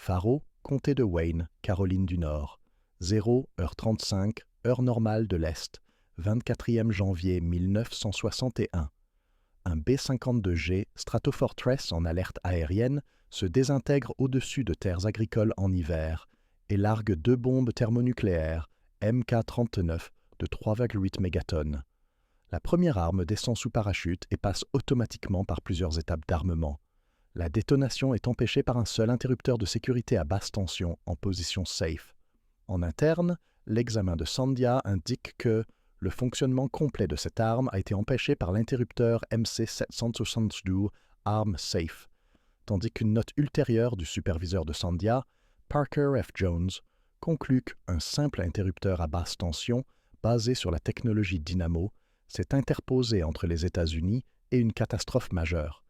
Faro, comté de Wayne, Caroline du Nord. 0h35, heure normale de l'Est, 24e janvier 1961. Un B-52G Stratofortress en alerte aérienne se désintègre au-dessus de terres agricoles en hiver et largue 2 bombes thermonucléaires Mk-39 de 3,8 mégatonnes. La première arme descend sous parachute et passe automatiquement par plusieurs étapes d'armement. La détonation est empêchée par un seul interrupteur de sécurité à basse tension en position safe. En interne, l'examen de Sandia indique que le fonctionnement complet de cette arme a été empêché par l'interrupteur MC772 Arm Safe, tandis qu'une note ultérieure du superviseur de Sandia, Parker F. Jones, conclut qu'un simple interrupteur à basse tension, basé sur la technologie Dynamo, s'est interposé entre les États-Unis et une catastrophe majeure.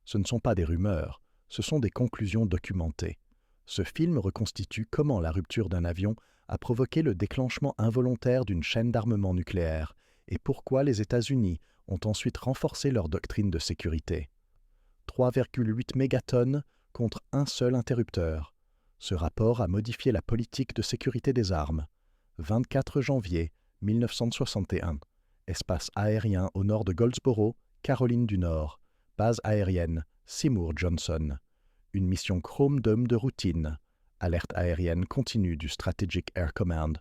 Ce ne sont pas des rumeurs, ce sont des conclusions documentées. Ce film reconstitue comment la rupture d'un avion a provoqué le déclenchement involontaire d'une chaîne d'armement nucléaire et pourquoi les États-Unis ont ensuite renforcé leur doctrine de sécurité. 3,8 mégatonnes contre un seul interrupteur. Ce rapport a modifié la politique de sécurité des armes. 24 janvier 1961. Espace aérien au nord de Goldsboro, Caroline du Nord. Base aérienne Seymour Johnson. Une mission Chrome Dome de routine. Alerte aérienne continue du Strategic Air Command,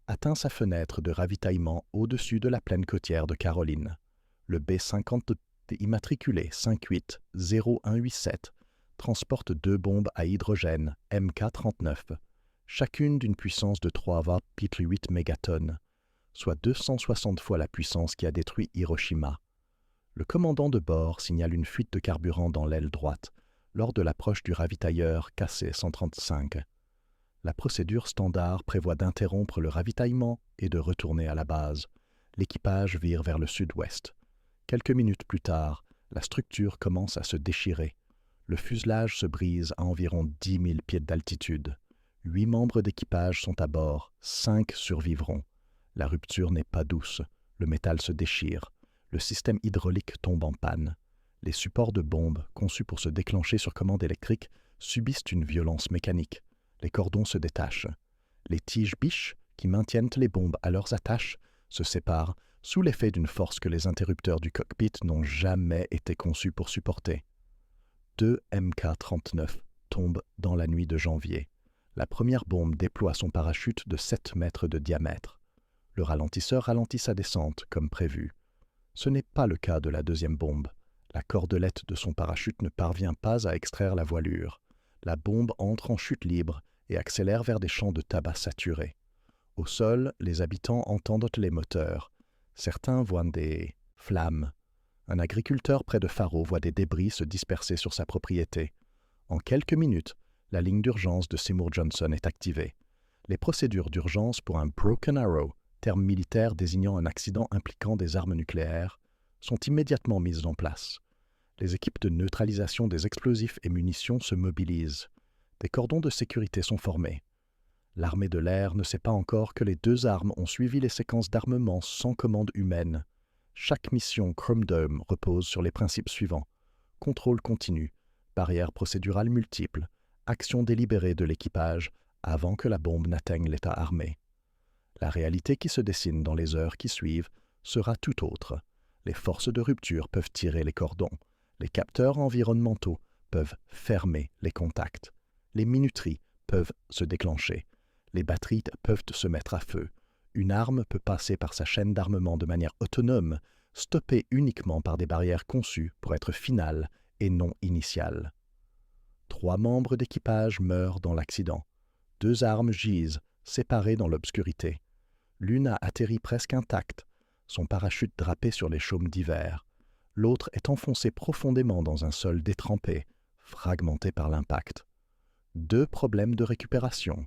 atteint sa fenêtre de ravitaillement au-dessus de la plaine côtière de Caroline. Le B-50 immatriculé 580187 transporte 2 bombes à hydrogène Mk-39, chacune d'une puissance de 3,8 mégatonnes, soit 260 fois la puissance qui a détruit Hiroshima. Le commandant de bord signale une fuite de carburant dans l'aile droite, lors de l'approche du ravitailleur KC-135. La procédure standard prévoit d'interrompre le ravitaillement et de retourner à la base. L'équipage vire vers le sud-ouest. Quelques minutes plus tard, la structure commence à se déchirer. Le fuselage se brise à environ 10 000 pieds d'altitude. 8 membres d'équipage sont à bord, 5 survivront. La rupture n'est pas douce. Le métal se déchire. Le système hydraulique tombe en panne. Les supports de bombes, conçus pour se déclencher sur commande électrique, subissent une violence mécanique. Les cordons se détachent. Les tiges biches, qui maintiennent les bombes à leurs attaches, se séparent sous l'effet d'une force que les interrupteurs du cockpit n'ont jamais été conçus pour supporter. 2 Mk-39 tombent dans la nuit de janvier. La première bombe déploie son parachute de 7 mètres de diamètre. Le ralentisseur ralentit sa descente, comme prévu. Ce n'est pas le cas de la deuxième bombe. La cordelette de son parachute ne parvient pas à extraire la voilure. La bombe entre en chute libre et accélère vers des champs de tabac saturés. Au sol, les habitants entendent les moteurs. Certains voient des flammes. Un agriculteur près de Faro voit des débris se disperser sur sa propriété. En quelques minutes, la ligne d'urgence de Seymour Johnson est activée. Les procédures d'urgence pour un Broken Arrow, terme militaire désignant un accident impliquant des armes nucléaires, sont immédiatement mises en place. Les équipes de neutralisation des explosifs et munitions se mobilisent. Des cordons de sécurité sont formés. L'armée de l'air ne sait pas encore que les 2 armes ont suivi les séquences d'armement sans commande humaine. Chaque mission Chrome Dome repose sur les principes suivants: contrôle continu, barrières procédurales multiples, action délibérée de l'équipage avant que la bombe n'atteigne l'état armé. La réalité qui se dessine dans les heures qui suivent sera tout autre. Les forces de rupture peuvent tirer les cordons. Les capteurs environnementaux peuvent fermer les contacts. Les minuteries peuvent se déclencher. Les batteries peuvent se mettre à feu. Une arme peut passer par sa chaîne d'armement de manière autonome, stoppée uniquement par des barrières conçues pour être finales et non initiales. 3 membres d'équipage meurent dans l'accident. 2 armes gisent, séparées dans l'obscurité. L'une a atterri presque intacte, son parachute drapé sur les chaumes d'hiver. L'autre est enfoncé profondément dans un sol détrempé, fragmenté par l'impact. 2 problèmes de récupération.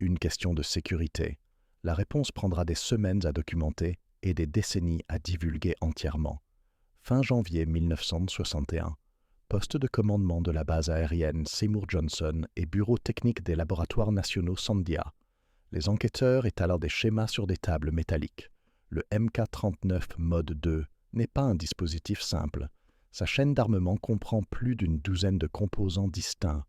Une question de sécurité. La réponse prendra des semaines à documenter et des décennies à divulguer entièrement. Fin janvier 1961. Poste de commandement de la base aérienne Seymour Johnson et bureau technique des laboratoires nationaux Sandia. Les enquêteurs étalent des schémas sur des tables métalliques. Le Mk-39 Mode 2 n'est pas un dispositif simple. Sa chaîne d'armement comprend plus d'une douzaine de composants distincts.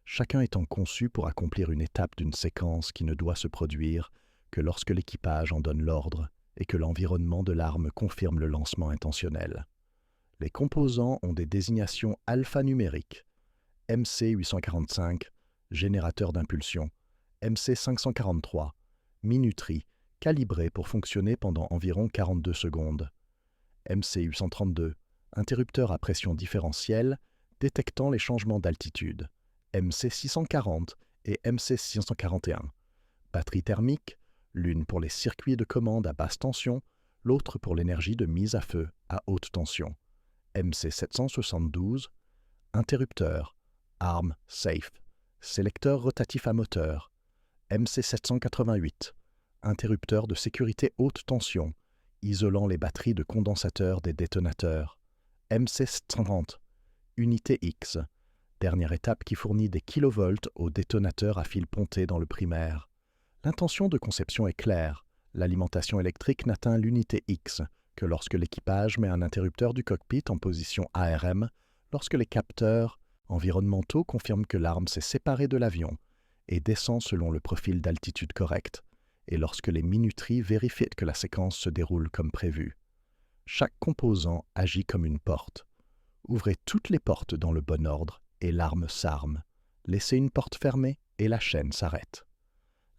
chacun étant conçu pour accomplir une étape d'une séquence qui ne doit se produire que lorsque l'équipage en donne l'ordre et que l'environnement de l'arme confirme le lancement intentionnel. Les composants ont des désignations alphanumériques. MC845, générateur d'impulsion. MC543, minuterie, calibrée pour fonctionner pendant environ 42 secondes. MC832, interrupteur à pression différentielle, détectant les changements d'altitude. MC640 et MC641. Batterie thermique, l'une pour les circuits de commande à basse tension, l'autre pour l'énergie de mise à feu à haute tension. MC772, interrupteur, arme safe, sélecteur rotatif à moteur. MC788, interrupteur de sécurité haute tension, isolant les batteries de condensateur des détonateurs. MC730, unité X, dernière étape qui fournit des kilovolts aux détonateurs à fil ponté dans le primaire. L'intention de conception est claire. L'alimentation électrique n'atteint l'unité X que lorsque l'équipage met un interrupteur du cockpit en position ARM, lorsque les capteurs environnementaux confirment que l'arme s'est séparée de l'avion et descend selon le profil d'altitude correct, et lorsque les minuteries vérifient que la séquence se déroule comme prévu. Chaque composant agit comme une porte. Ouvrez toutes les portes dans le bon ordre et l'arme s'arme. Laissez une porte fermée et la chaîne s'arrête.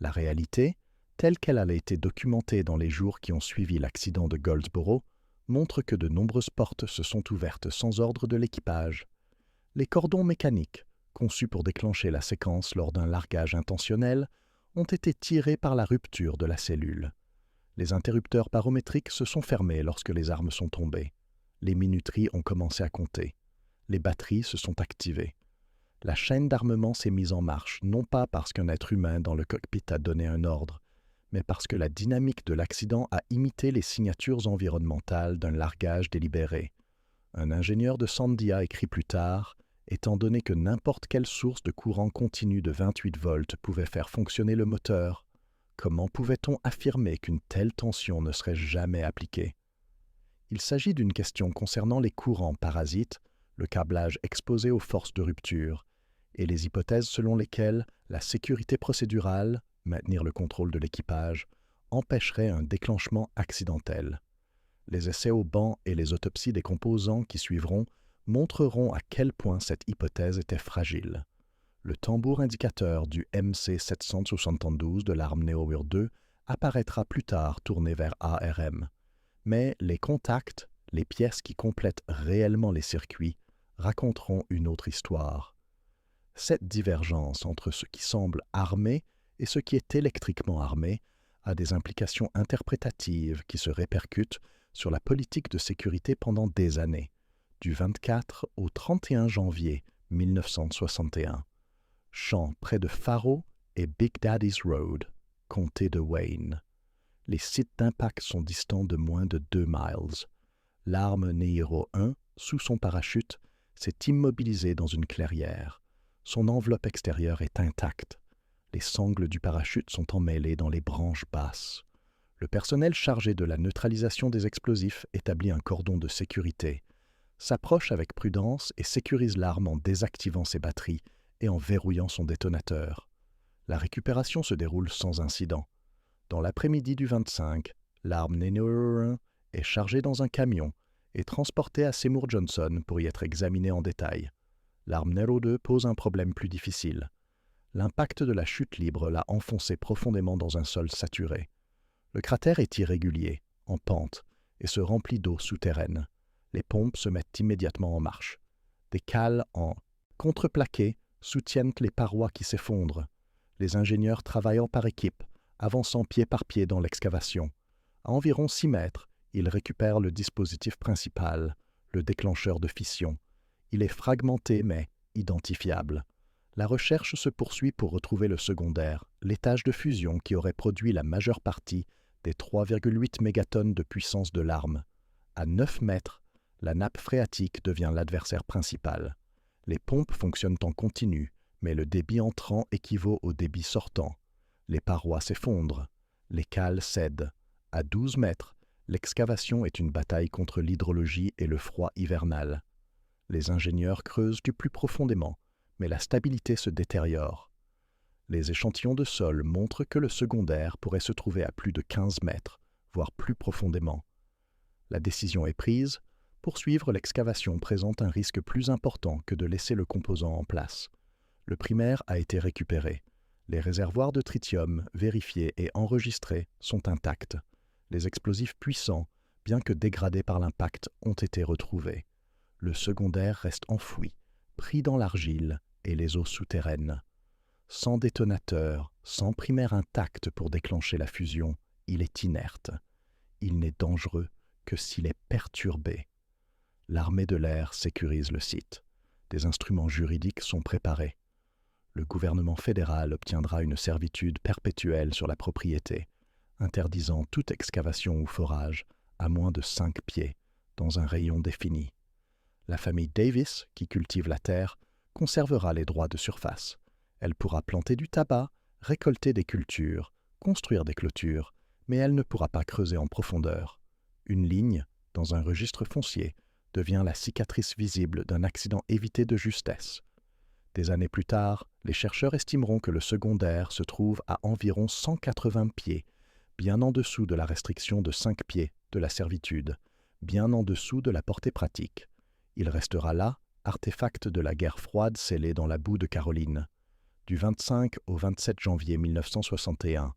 La réalité, telle qu'elle a été documentée dans les jours qui ont suivi l'accident de Goldsboro, montre que de nombreuses portes se sont ouvertes sans ordre de l'équipage. Les cordons mécaniques, conçus pour déclencher la séquence lors d'un largage intentionnel, ont été tirés par la rupture de la cellule. Les interrupteurs barométriques se sont fermés lorsque les armes sont tombées. Les minuteries ont commencé à compter. Les batteries se sont activées. La chaîne d'armement s'est mise en marche, non pas parce qu'un être humain dans le cockpit a donné un ordre, mais parce que la dynamique de l'accident a imité les signatures environnementales d'un largage délibéré. Un ingénieur de Sandia écrit plus tard « Étant donné que n'importe quelle source de courant continu de 28 volts pouvait faire fonctionner le moteur, comment pouvait-on affirmer qu'une telle tension ne serait jamais appliquée ?» Il s'agit d'une question concernant les courants parasites, le câblage exposé aux forces de rupture, et les hypothèses selon lesquelles la sécurité procédurale, maintenir le contrôle de l'équipage, empêcherait un déclenchement accidentel. Les essais au banc et les autopsies des composants qui suivront montreront à quel point cette hypothèse était fragile. Le tambour indicateur du MC772 de l'arme Neo 2 apparaîtra plus tard tourné vers ARM. Mais les contacts, les pièces qui complètent réellement les circuits, raconteront une autre histoire. Cette divergence entre ce qui semble armé et ce qui est électriquement armé a des implications interprétatives qui se répercutent sur la politique de sécurité pendant des années, du 24 au 31 janvier 1961. Champ près de Faro et Big Daddy's Road, comté de Wayne. Les sites d'impact sont distants de moins de 2 miles. L'arme Nehiro 1, sous son parachute, s'est immobilisée dans une clairière. Son enveloppe extérieure est intacte. Les sangles du parachute sont emmêlées dans les branches basses. Le personnel chargé de la neutralisation des explosifs établit un cordon de sécurité, s'approche avec prudence et sécurise l'arme en désactivant ses batteries et en verrouillant son détonateur. La récupération se déroule sans incident. Dans l'après-midi du 25, l'arme Nehiro 1 est chargée dans un camion et transportée à Seymour Johnson pour y être examinée en détail. L'arme Nehiro 2 pose un problème plus difficile. L'impact de la chute libre l'a enfoncé profondément dans un sol saturé. Le cratère est irrégulier, en pente, et se remplit d'eau souterraine. Les pompes se mettent immédiatement en marche. Des cales en contreplaqué soutiennent les parois qui s'effondrent. Les ingénieurs travaillant par équipe, avançant pied par pied dans l'excavation. À environ 6 mètres, ils récupèrent le dispositif principal, le déclencheur de fission. Il est fragmenté mais identifiable. La recherche se poursuit pour retrouver le secondaire, l'étage de fusion qui aurait produit la majeure partie des 3,8 mégatonnes de puissance de l'arme. À 9 mètres, la nappe phréatique devient l'adversaire principal. Les pompes fonctionnent en continu, mais le débit entrant équivaut au débit sortant. Les parois s'effondrent, les cales cèdent. À 12 mètres, l'excavation est une bataille contre l'hydrologie et le froid hivernal. Les ingénieurs creusent du plus profondément, mais la stabilité se détériore. Les échantillons de sol montrent que le secondaire pourrait se trouver à plus de 15 mètres, voire plus profondément. La décision est prise. Poursuivre l'excavation présente un risque plus important que de laisser le composant en place. Le primaire a été récupéré. Les réservoirs de tritium, vérifiés et enregistrés, sont intacts. Les explosifs puissants, bien que dégradés par l'impact, ont été retrouvés. Le secondaire reste enfoui, pris dans l'argile et les eaux souterraines. Sans détonateur, sans primaire intact pour déclencher la fusion, il est inerte. Il n'est dangereux que s'il est perturbé. L'armée de l'air sécurise le site. Des instruments juridiques sont préparés. Le gouvernement fédéral obtiendra une servitude perpétuelle sur la propriété, interdisant toute excavation ou forage à moins de 5 pieds, dans un rayon défini. La famille Davis, qui cultive la terre, conservera les droits de surface. Elle pourra planter du tabac, récolter des cultures, construire des clôtures, mais elle ne pourra pas creuser en profondeur. Une ligne, dans un registre foncier, devient la cicatrice visible d'un accident évité de justesse. Des années plus tard, les chercheurs estimeront que le secondaire se trouve à environ 180 pieds, bien en dessous de la restriction de 5 pieds de la servitude, bien en dessous de la portée pratique. Il restera là, artefact de la guerre froide scellé dans la boue de Caroline. Du 25 au 27 janvier 1961,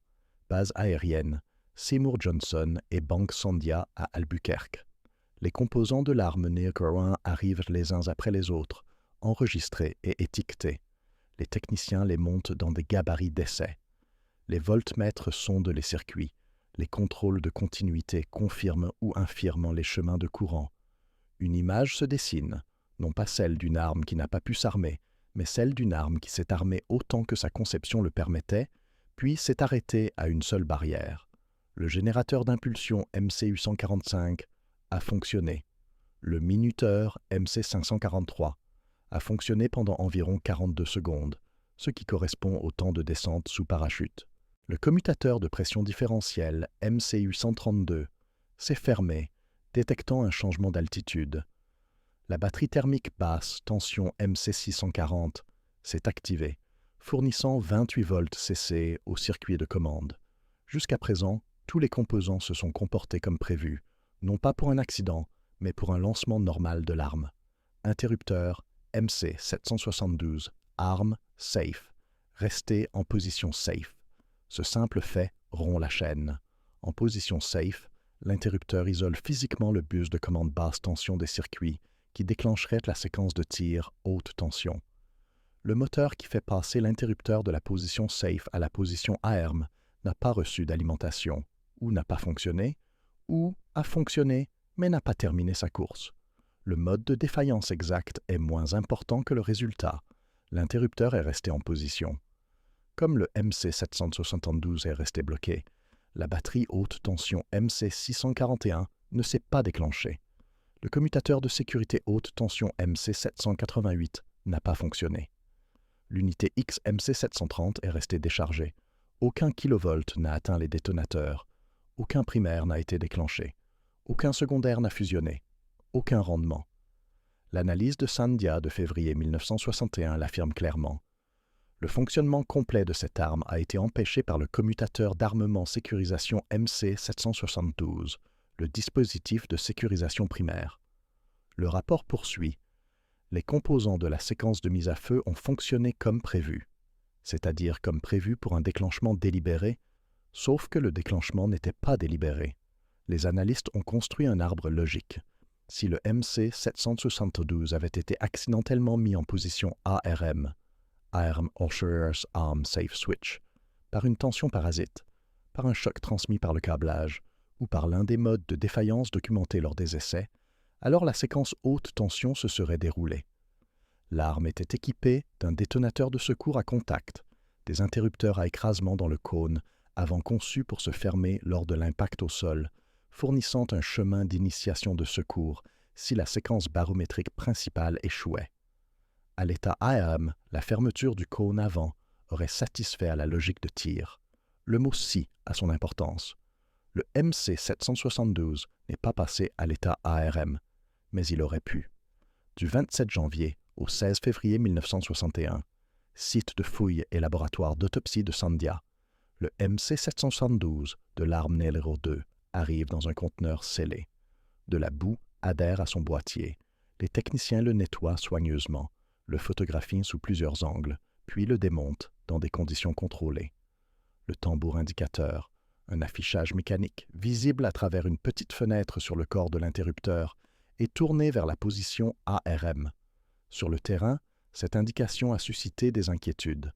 base aérienne, Seymour Johnson et Bank Sandia à Albuquerque. Les composants de l'arme Neocoran arrivent les uns après les autres, enregistrés et étiquetés. Les techniciens les montent dans des gabarits d'essai. Les voltmètres sondent les circuits. Les contrôles de continuité confirment ou infirment les chemins de courant. Une image se dessine, non pas celle d'une arme qui n'a pas pu s'armer, mais celle d'une arme qui s'est armée autant que sa conception le permettait, puis s'est arrêtée à une seule barrière. Le générateur d'impulsion MC-845 a fonctionné. Le minuteur MC-543 a fonctionné pendant environ 42 secondes, ce qui correspond au temps de descente sous parachute. Le commutateur de pression différentielle MC-832 s'est fermé, détectant un changement d'altitude. La batterie thermique basse tension MC640 s'est activée, fournissant 28 volts CC au circuit de commande. Jusqu'à présent, tous les composants se sont comportés comme prévu, non pas pour un accident, mais pour un lancement normal de l'arme. Interrupteur MC772, arme safe. Restez en position safe. Ce simple fait rompt la chaîne. En position safe, l'interrupteur isole physiquement le bus de commande basse tension des circuits qui déclencherait la séquence de tir haute tension. Le moteur qui fait passer l'interrupteur de la position safe à la position ARM n'a pas reçu d'alimentation, ou n'a pas fonctionné, ou a fonctionné mais n'a pas terminé sa course. Le mode de défaillance exact est moins important que le résultat. L'interrupteur est resté en position. Comme le MC772 est resté bloqué, la batterie haute tension MC641 ne s'est pas déclenchée. Le commutateur de sécurité haute tension MC788 n'a pas fonctionné. L'unité XMC730 est restée déchargée. Aucun kilovolt n'a atteint les détonateurs. Aucun primaire n'a été déclenché. Aucun secondaire n'a fusionné. Aucun rendement. L'analyse de Sandia de février 1961 l'affirme clairement. Le fonctionnement complet de cette arme a été empêché par le commutateur d'armement sécurisation MC772, le dispositif de sécurisation primaire. Le rapport poursuit. Les composants de la séquence de mise à feu ont fonctionné comme prévu, c'est-à-dire comme prévu pour un déclenchement délibéré, sauf que le déclenchement n'était pas délibéré. Les analystes ont construit un arbre logique. Si le MC772 avait été accidentellement mis en position ARM, Arm Usher's Arm Safe Switch, par une tension parasite, par un choc transmis par le câblage, ou par l'un des modes de défaillance documentés lors des essais, alors la séquence haute tension se serait déroulée. L'arme était équipée d'un détonateur de secours à contact, des interrupteurs à écrasement dans le cône, avant conçus pour se fermer lors de l'impact au sol, fournissant un chemin d'initiation de secours si la séquence barométrique principale échouait. À l'état ARM, la fermeture du cône avant aurait satisfait à la logique de tir. Le mot « si » a son importance. Le MC772 n'est pas passé à l'état ARM, mais il aurait pu. Du 27 janvier au 16 février 1961. Site de fouille et laboratoire d'autopsie de Sandia. Le MC-772 de l'arme numéro 2 arrive dans un conteneur scellé. De la boue adhère à son boîtier. Les techniciens le nettoient soigneusement, le photographient sous plusieurs angles, puis le démontent dans des conditions contrôlées. Le tambour indicateur, un affichage mécanique visible à travers une petite fenêtre sur le corps de l'interrupteur, est tourné vers la position ARM. Sur le terrain, cette indication a suscité des inquiétudes.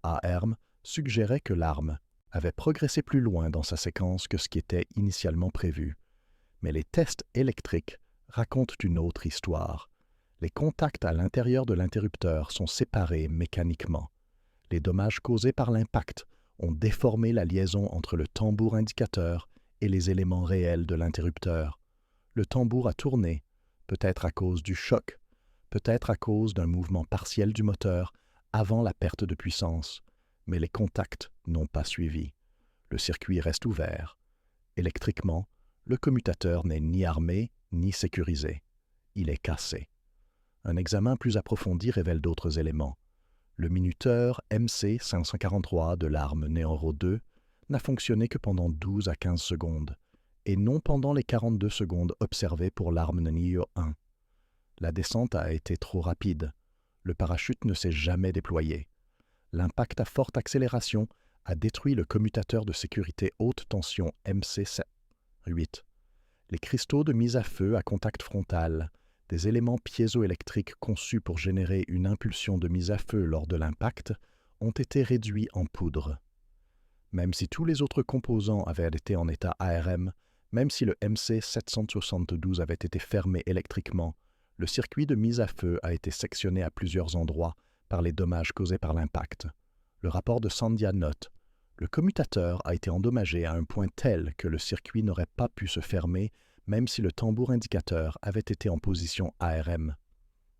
ARM suggérait que l'arme avait progressé plus loin dans sa séquence que ce qui était initialement prévu. Mais les tests électriques racontent une autre histoire. Les contacts à l'intérieur de l'interrupteur sont séparés mécaniquement. Les dommages causés par l'impact ont déformé la liaison entre le tambour indicateur et les éléments réels de l'interrupteur. Le tambour a tourné, peut-être à cause du choc, peut-être à cause d'un mouvement partiel du moteur avant la perte de puissance, mais les contacts n'ont pas suivi. Le circuit reste ouvert. Électriquement, le commutateur n'est ni armé ni sécurisé. Il est cassé. Un examen plus approfondi révèle d'autres éléments. Le minuteur MC543 de l'arme numéro 2 n'a fonctionné que pendant 12 à 15 secondes, et non pendant les 42 secondes observées pour l'arme numéro 1. La descente a été trop rapide. Le parachute ne s'est jamais déployé. L'impact à forte accélération a détruit le commutateur de sécurité haute tension MC8. Les cristaux de mise à feu à contact frontal, des éléments piézoélectriques conçus pour générer une impulsion de mise à feu lors de l'impact, ont été réduits en poudre. Même si tous les autres composants avaient été en état ARM, même si le MC772 avait été fermé électriquement, le circuit de mise à feu a été sectionné à plusieurs endroits par les dommages causés par l'impact. Le rapport de Sandia note: le commutateur a été endommagé à un point tel que le circuit n'aurait pas pu se fermer même si le tambour indicateur avait été en position ARM.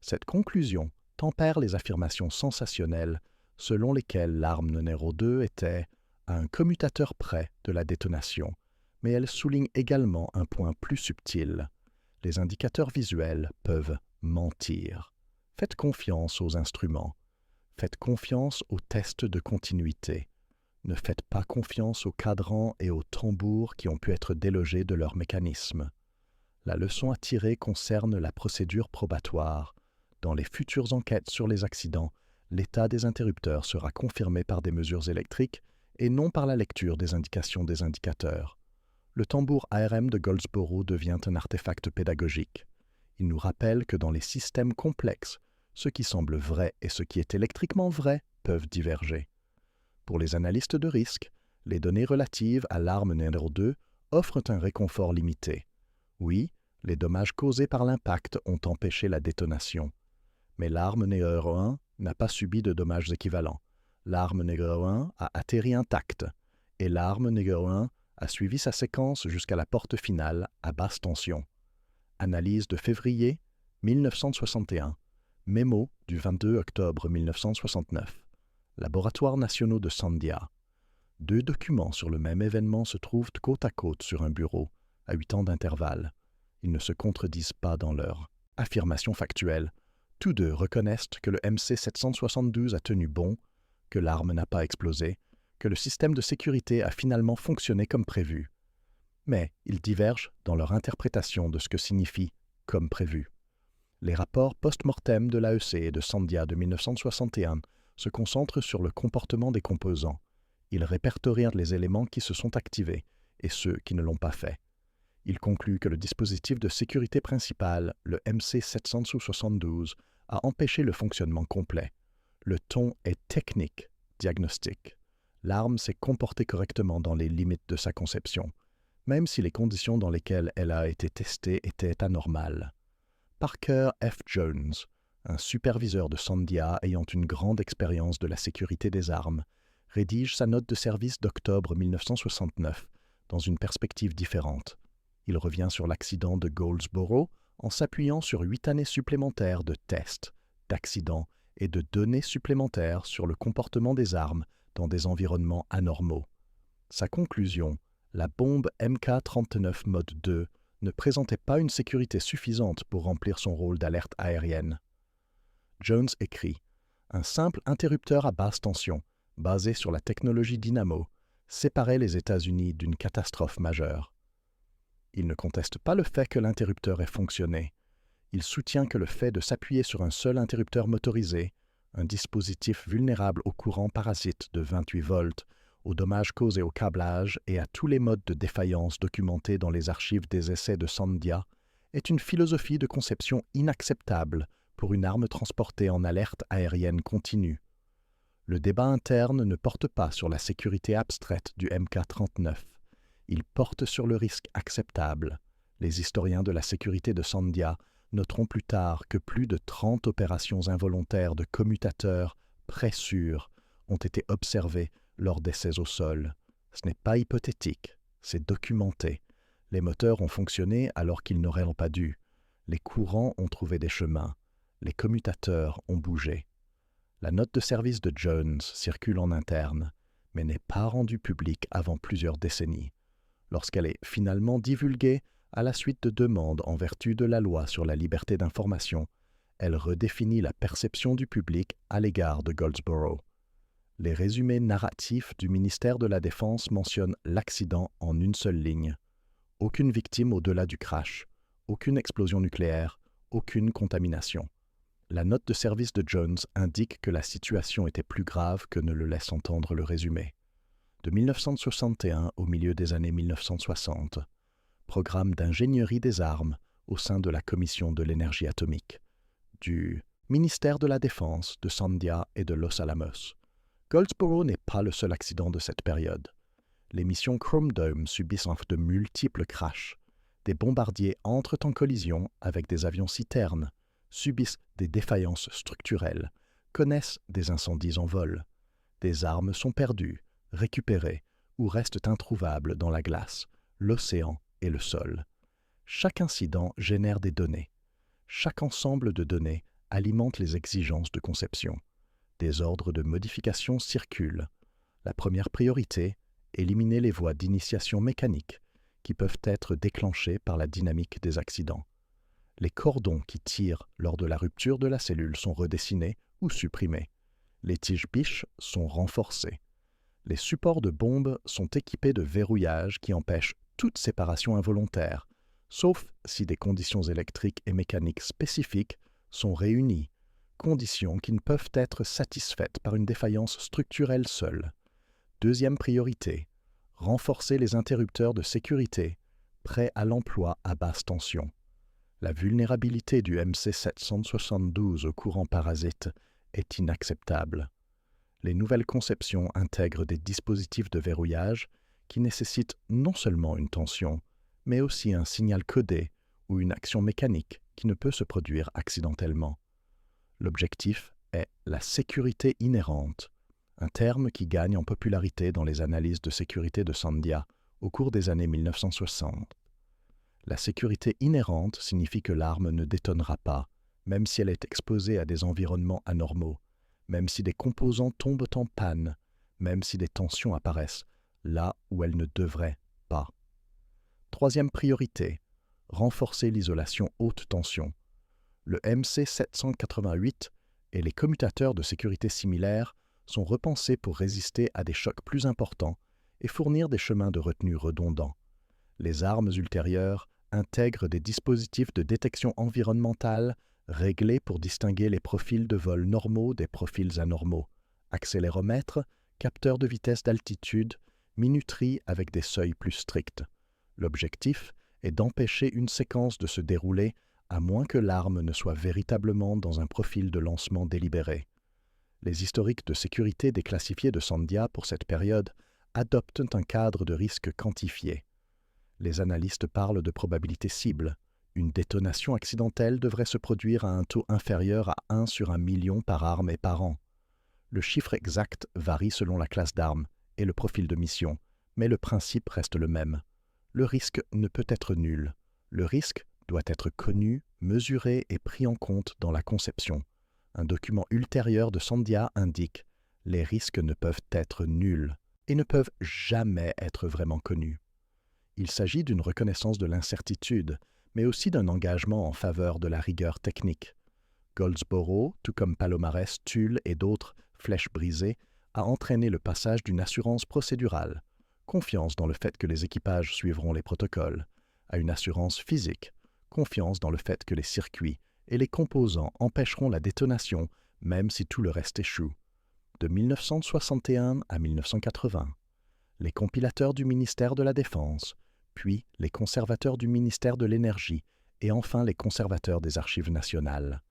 Cette conclusion tempère les affirmations sensationnelles selon lesquelles l'arme numéro 2 était à un commutateur près de la détonation, mais elle souligne également un point plus subtil. Les indicateurs visuels peuvent mentir. Faites confiance aux instruments. Faites confiance aux tests de continuité. Ne faites pas confiance aux cadrans et aux tambours qui ont pu être délogés de leur mécanisme. La leçon à tirer concerne la procédure probatoire. Dans les futures enquêtes sur les accidents, l'état des interrupteurs sera confirmé par des mesures électriques et non par la lecture des indications des indicateurs. Le tambour ARM de Goldsboro devient un artefact pédagogique. Il nous rappelle que dans les systèmes complexes, ce qui semble vrai et ce qui est électriquement vrai peuvent diverger. Pour les analystes de risque, les données relatives à l'arme numéro 2 offrent un réconfort limité. Oui, les dommages causés par l'impact ont empêché la détonation. Mais l'arme numéro 1 n'a pas subi de dommages équivalents. L'arme numéro 1 a atterri intacte, et l'arme numéro 1 a suivi sa séquence jusqu'à la porte finale à basse tension. Analyse de février 1961. Mémo du 22 octobre 1969. Laboratoires nationaux de Sandia. 2 documents sur le même événement se trouvent côte à côte sur un bureau, à 8 ans d'intervalle. Ils ne se contredisent pas dans leur affirmation factuelle. Tous deux reconnaissent que le MC772 a tenu bon, que l'arme n'a pas explosé, que le système de sécurité a finalement fonctionné comme prévu. Mais ils divergent dans leur interprétation de ce que signifie « comme prévu ». Les rapports post-mortem de l'AEC et de Sandia de 1961 se concentrent sur le comportement des composants. Ils répertorient les éléments qui se sont activés et ceux qui ne l'ont pas fait. Ils concluent que le dispositif de sécurité principal, le MC772, a empêché le fonctionnement complet. Le ton est technique, diagnostique. L'arme s'est comportée correctement dans les limites de sa conception, même si les conditions dans lesquelles elle a été testée étaient anormales. Parker F. Jones, un superviseur de Sandia ayant une grande expérience de la sécurité des armes, rédige sa note de service d'octobre 1969 dans une perspective différente. Il revient sur l'accident de Goldsboro en s'appuyant sur 8 années supplémentaires de tests, d'accidents et de données supplémentaires sur le comportement des armes dans des environnements anormaux. Sa conclusion, la bombe MK-39 Mode 2 ne présentait pas une sécurité suffisante pour remplir son rôle d'alerte aérienne. Jones écrit « Un simple interrupteur à basse tension, basé sur la technologie dynamo, séparait les États-Unis d'une catastrophe majeure. » Il ne conteste pas le fait que l'interrupteur ait fonctionné. Il soutient que le fait de s'appuyer sur un seul interrupteur motorisé, un dispositif vulnérable au courant parasite de 28 volts, aux dommages causés au câblage et à tous les modes de défaillance documentés dans les archives des essais de Sandia, est une philosophie de conception inacceptable pour une arme transportée en alerte aérienne continue. Le débat interne ne porte pas sur la sécurité abstraite du MK-39. Il porte sur le risque acceptable. Les historiens de la sécurité de Sandia noteront plus tard que plus de 30 opérations involontaires de commutateurs pré-sûrs ont été observées lors d'essais au sol. Ce n'est pas hypothétique, c'est documenté. Les moteurs ont fonctionné alors qu'ils n'auraient pas dû. Les courants ont trouvé des chemins. Les commutateurs ont bougé. La note de service de Jones circule en interne, mais n'est pas rendue publique avant plusieurs décennies. Lorsqu'elle est finalement divulguée à la suite de demandes en vertu de la loi sur la liberté d'information, elle redéfinit la perception du public à l'égard de Goldsboro. Les résumés narratifs du ministère de la Défense mentionnent l'accident en une seule ligne. Aucune victime au-delà du crash, aucune explosion nucléaire, aucune contamination. La note de service de Jones indique que la situation était plus grave que ne le laisse entendre le résumé. De 1961 au milieu des années 1960, programme d'ingénierie des armes au sein de la Commission de l'énergie atomique, du ministère de la Défense de Sandia et de Los Alamos. Goldsboro n'est pas le seul accident de cette période. Les missions Chrome Dome subissent de multiples crashs. Des bombardiers entrent en collision avec des avions citernes, subissent des défaillances structurelles, connaissent des incendies en vol. Des armes sont perdues, récupérées ou restent introuvables dans la glace, l'océan et le sol. Chaque incident génère des données. Chaque ensemble de données alimente les exigences de conception. Des ordres de modification circulent. La première priorité, éliminer les voies d'initiation mécanique qui peuvent être déclenchées par la dynamique des accidents. Les cordons qui tirent lors de la rupture de la cellule sont redessinés ou supprimés. Les tiges biches sont renforcées. Les supports de bombes sont équipés de verrouillages qui empêchent toute séparation involontaire, sauf si des conditions électriques et mécaniques spécifiques sont réunies, conditions qui ne peuvent être satisfaites par une défaillance structurelle seule. Deuxième priorité, renforcer les interrupteurs de sécurité, prêts à l'emploi à basse tension. La vulnérabilité du MC772 au courant parasite est inacceptable. Les nouvelles conceptions intègrent des dispositifs de verrouillage qui nécessitent non seulement une tension, mais aussi un signal codé ou une action mécanique qui ne peut se produire accidentellement. L'objectif est la sécurité inhérente, un terme qui gagne en popularité dans les analyses de sécurité de Sandia au cours des années 1960. La sécurité inhérente signifie que l'arme ne détonnera pas, même si elle est exposée à des environnements anormaux, même si des composants tombent en panne, même si des tensions apparaissent là où elles ne devraient pas. Troisième priorité, renforcer l'isolation haute tension. Le MC788 et les commutateurs de sécurité similaires sont repensés pour résister à des chocs plus importants et fournir des chemins de retenue redondants. Les armes ultérieures intègrent des dispositifs de détection environnementale réglés pour distinguer les profils de vol normaux des profils anormaux, accéléromètres, capteurs de vitesse d'altitude, minuterie avec des seuils plus stricts. L'objectif est d'empêcher une séquence de se dérouler à moins que l'arme ne soit véritablement dans un profil de lancement délibéré. Les historiques de sécurité déclassifiés de Sandia pour cette période adoptent un cadre de risque quantifié. Les analystes parlent de probabilité cible. Une détonation accidentelle devrait se produire à un taux inférieur à 1 sur 1 million par arme et par an. Le chiffre exact varie selon la classe d'arme et le profil de mission, mais le principe reste le même. Le risque ne peut être nul. Le risque doit être connu, mesuré et pris en compte dans la conception. Un document ultérieur de Sandia indique « Les risques ne peuvent être nuls et ne peuvent jamais être vraiment connus ». Il s'agit d'une reconnaissance de l'incertitude, mais aussi d'un engagement en faveur de la rigueur technique. Goldsboro, tout comme Palomares, Tulle et d'autres flèches brisées, a entraîné le passage d'une assurance procédurale, confiance dans le fait que les équipages suivront les protocoles, à une assurance physique, confiance dans le fait que les circuits et les composants empêcheront la détonation même si tout le reste échoue. De 1961 à 1980, les compilateurs du ministère de la Défense, puis les conservateurs du ministère de l'Énergie et enfin les conservateurs des archives nationales.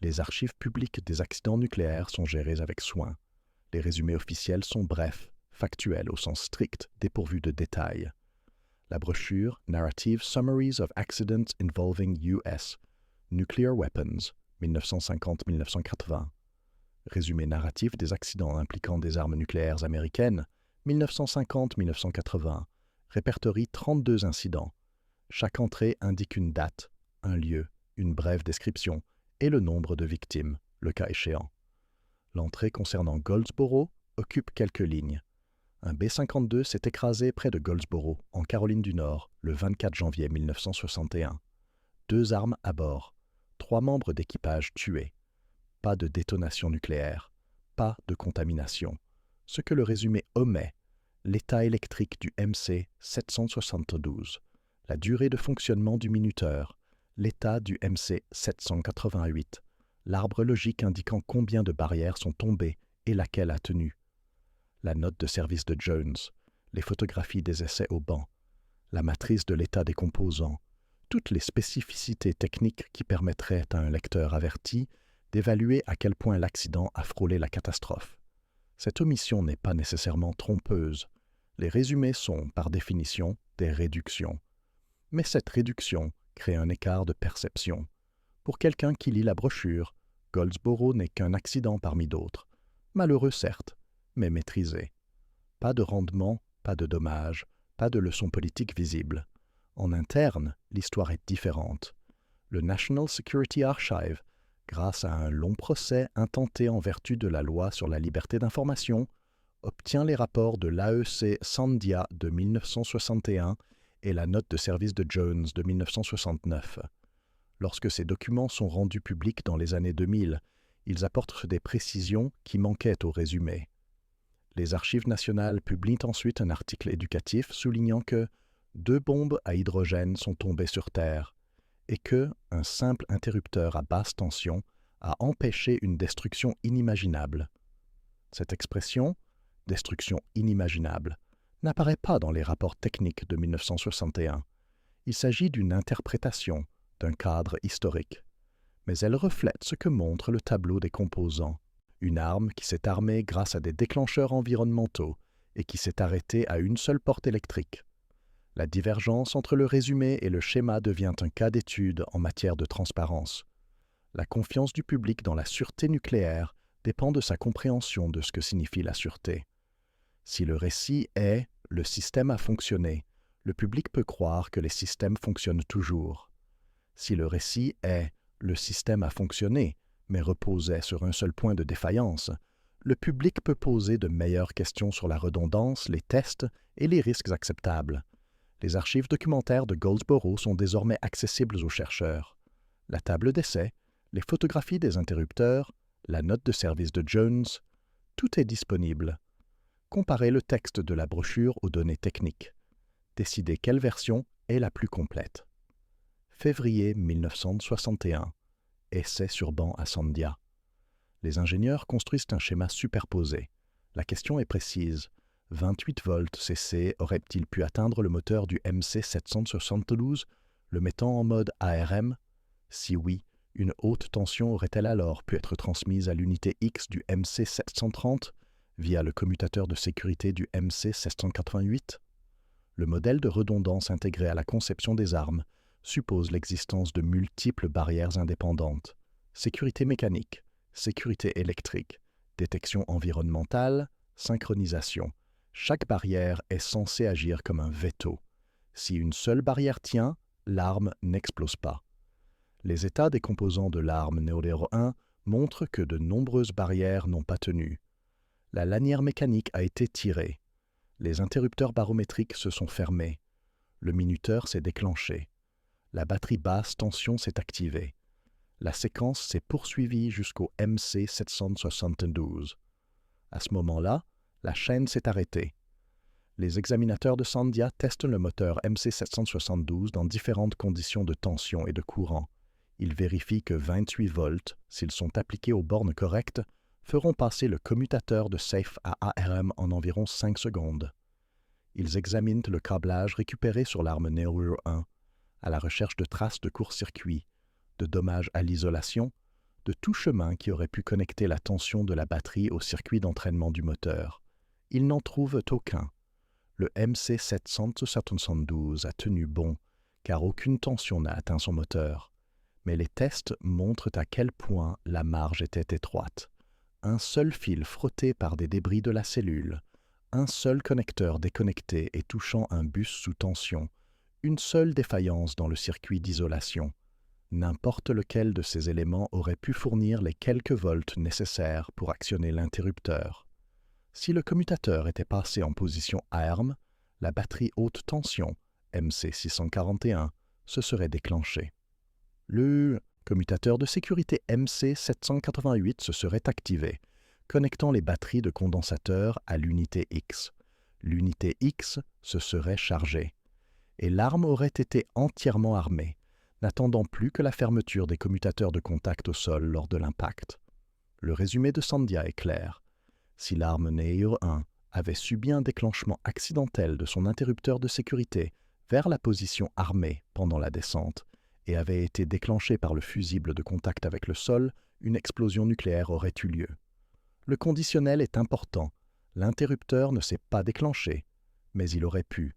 Les archives publiques des accidents nucléaires sont gérées avec soin. Les résumés officiels sont brefs, factuels au sens strict, dépourvus de détails. La brochure Narrative Summaries of Accidents Involving U.S. Nuclear Weapons, 1950-1980. Résumé narratif des accidents impliquant des armes nucléaires américaines, 1950-1980, répertorie 32 incidents. Chaque entrée indique une date, un lieu, une brève description et le nombre de victimes, le cas échéant. L'entrée concernant Goldsboro occupe quelques lignes. Un B-52 s'est écrasé près de Goldsboro, en Caroline du Nord, le 24 janvier 1961. 2 armes à bord, 3 membres d'équipage tués. Pas de détonation nucléaire, pas de contamination. Ce que le résumé omet, l'état électrique du MC-772, la durée de fonctionnement du minuteur, l'état du MC-788, l'arbre logique indiquant combien de barrières sont tombées et laquelle a tenu, la note de service de Jones, les photographies des essais au banc, la matrice de l'état des composants, toutes les spécificités techniques qui permettraient à un lecteur averti d'évaluer à quel point l'accident a frôlé la catastrophe. Cette omission n'est pas nécessairement trompeuse. Les résumés sont, par définition, des réductions. Mais cette réduction crée un écart de perception. Pour quelqu'un qui lit la brochure, Goldsboro n'est qu'un accident parmi d'autres. Malheureux certes, mais maîtrisé. Pas de rendement, pas de dommages, pas de leçons politiques visibles. En interne, l'histoire est différente. Le National Security Archive, grâce à un long procès intenté en vertu de la loi sur la liberté d'information, obtient les rapports de l'AEC Sandia de 1961 et la note de service de Jones de 1969. Lorsque ces documents sont rendus publics dans les années 2000, ils apportent des précisions qui manquaient au résumé. Les Archives nationales publient ensuite un article éducatif soulignant que 2 bombes à hydrogène sont tombées sur Terre et que un simple interrupteur à basse tension a empêché une destruction inimaginable. Cette expression, destruction inimaginable, n'apparaît pas dans les rapports techniques de 1961. Il s'agit d'une interprétation d'un cadre historique, mais elle reflète ce que montre le tableau des composants. Une arme qui s'est armée grâce à des déclencheurs environnementaux et qui s'est arrêtée à une seule porte électrique. La divergence entre le résumé et le schéma devient un cas d'étude en matière de transparence. La confiance du public dans la sûreté nucléaire dépend de sa compréhension de ce que signifie la sûreté. Si le récit est « le système a fonctionné », le public peut croire que les systèmes fonctionnent toujours. Si le récit est « le système a fonctionné », mais reposait sur un seul point de défaillance, le public peut poser de meilleures questions sur la redondance, les tests et les risques acceptables. Les archives documentaires de Goldsboro sont désormais accessibles aux chercheurs. La table d'essai, les photographies des interrupteurs, la note de service de Jones, tout est disponible. Comparez le texte de la brochure aux données techniques. Décidez quelle version est la plus complète. Février 1961. Essai sur banc à Sandia. Les ingénieurs construisent un schéma superposé. La question est précise. 28 volts CC aurait-il pu atteindre le moteur du MC-772, le mettant en mode ARM? Si oui, une haute tension aurait-elle alors pu être transmise à l'unité X du MC-730 via le commutateur de sécurité du MC-788? Le modèle de redondance intégré à la conception des armes suppose l'existence de multiples barrières indépendantes. Sécurité mécanique, sécurité électrique, détection environnementale, synchronisation. Chaque barrière est censée agir comme un veto. Si une seule barrière tient, l'arme n'explose pas. Les états des composants de l'arme Neodero 1 montrent que de nombreuses barrières n'ont pas tenu. La lanière mécanique a été tirée. Les interrupteurs barométriques se sont fermés. Le minuteur s'est déclenché. La batterie basse tension s'est activée. La séquence s'est poursuivie jusqu'au MC772. À ce moment-là, la chaîne s'est arrêtée. Les examinateurs de Sandia testent le moteur MC772 dans différentes conditions de tension et de courant. Ils vérifient que 28 volts, s'ils sont appliqués aux bornes correctes, feront passer le commutateur de safe à ARM en environ 5 secondes. Ils examinent le câblage récupéré sur l'arme Neoru 1, à la recherche de traces de court-circuit, de dommages à l'isolation, de tout chemin qui aurait pu connecter la tension de la batterie au circuit d'entraînement du moteur. Ils n'en trouvent aucun. Le MC772 a tenu bon, car aucune tension n'a atteint son moteur. Mais les tests montrent à quel point la marge était étroite. Un seul fil frotté par des débris de la cellule, un seul connecteur déconnecté et touchant un bus sous tension, une seule défaillance dans le circuit d'isolation. N'importe lequel de ces éléments aurait pu fournir les quelques volts nécessaires pour actionner l'interrupteur. Si le commutateur était passé en position ARM, la batterie haute tension, MC641, se serait déclenchée. Le commutateur de sécurité MC788 se serait activé, connectant les batteries de condensateur à l'unité X. L'unité X se serait chargée, et l'arme aurait été entièrement armée, n'attendant plus que la fermeture des commutateurs de contact au sol lors de l'impact. Le résumé de Sandia est clair. Si l'arme Neoru 1 avait subi un déclenchement accidentel de son interrupteur de sécurité vers la position armée pendant la descente et avait été déclenchée par le fusible de contact avec le sol, une explosion nucléaire aurait eu lieu. Le conditionnel est important. L'interrupteur ne s'est pas déclenché, mais il aurait pu.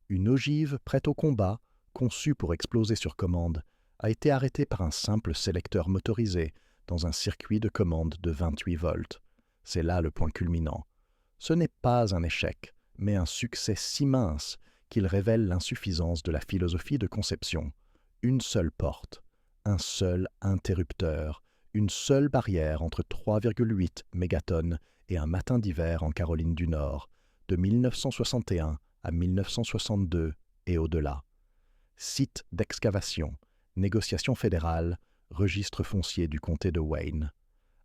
Une ogive prête au combat, conçue pour exploser sur commande, a été arrêtée par un simple sélecteur motorisé dans un circuit de commande de 28 volts. C'est là le point culminant. Ce n'est pas un échec, mais un succès si mince qu'il révèle l'insuffisance de la philosophie de conception. Une seule porte, un seul interrupteur, une seule barrière entre 3,8 mégatonnes et un matin d'hiver en Caroline du Nord, de 1961 à 1962 et au-delà. Site d'excavation, négociation fédérale, registre foncier du comté de Wayne.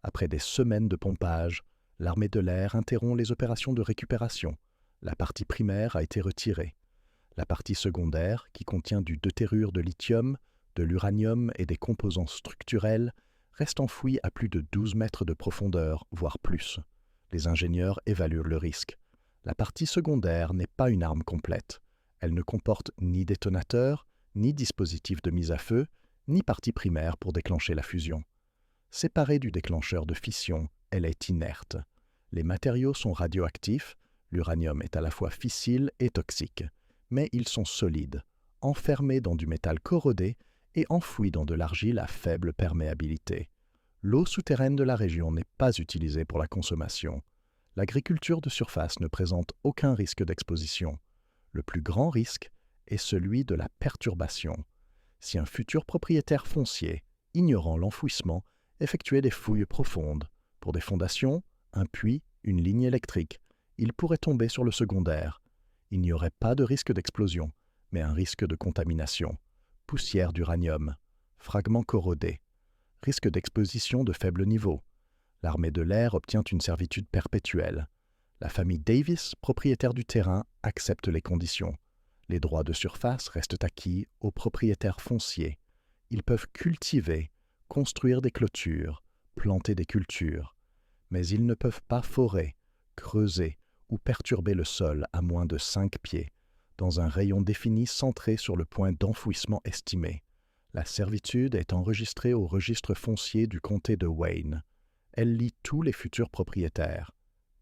Après des semaines de pompage, l'armée de l'air interrompt les opérations de récupération. La partie primaire a été retirée. La partie secondaire, qui contient du deutérure de lithium, de l'uranium et des composants structurels, reste enfouie à plus de 12 mètres de profondeur, voire plus. Les ingénieurs évaluent le risque. La partie secondaire n'est pas une arme complète. Elle ne comporte ni détonateur, ni dispositif de mise à feu, ni partie primaire pour déclencher la fusion. Séparée du déclencheur de fission, elle est inerte. Les matériaux sont radioactifs, l'uranium est à la fois fissile et toxique, mais ils sont solides, enfermés dans du métal corrodé et enfouis dans de l'argile à faible perméabilité. L'eau souterraine de la région n'est pas utilisée pour la consommation. L'agriculture de surface ne présente aucun risque d'exposition. Le plus grand risque est celui de la perturbation. Si un futur propriétaire foncier, ignorant l'enfouissement, effectuait des fouilles profondes, pour des fondations, un puits, une ligne électrique, il pourrait tomber sur le secondaire. Il n'y aurait pas de risque d'explosion, mais un risque de contamination. Poussière d'uranium, fragments corrodés, risque d'exposition de faible niveau. L'armée de l'air obtient une servitude perpétuelle. La famille Davis, propriétaire du terrain, accepte les conditions. Les droits de surface restent acquis aux propriétaires fonciers. Ils peuvent cultiver, construire des clôtures, planter des cultures. Mais ils ne peuvent pas forer, creuser ou perturber le sol à moins de 5 pieds, dans un rayon défini centré sur le point d'enfouissement estimé. La servitude est enregistrée au registre foncier du comté de Wayne. Elle lie tous les futurs propriétaires.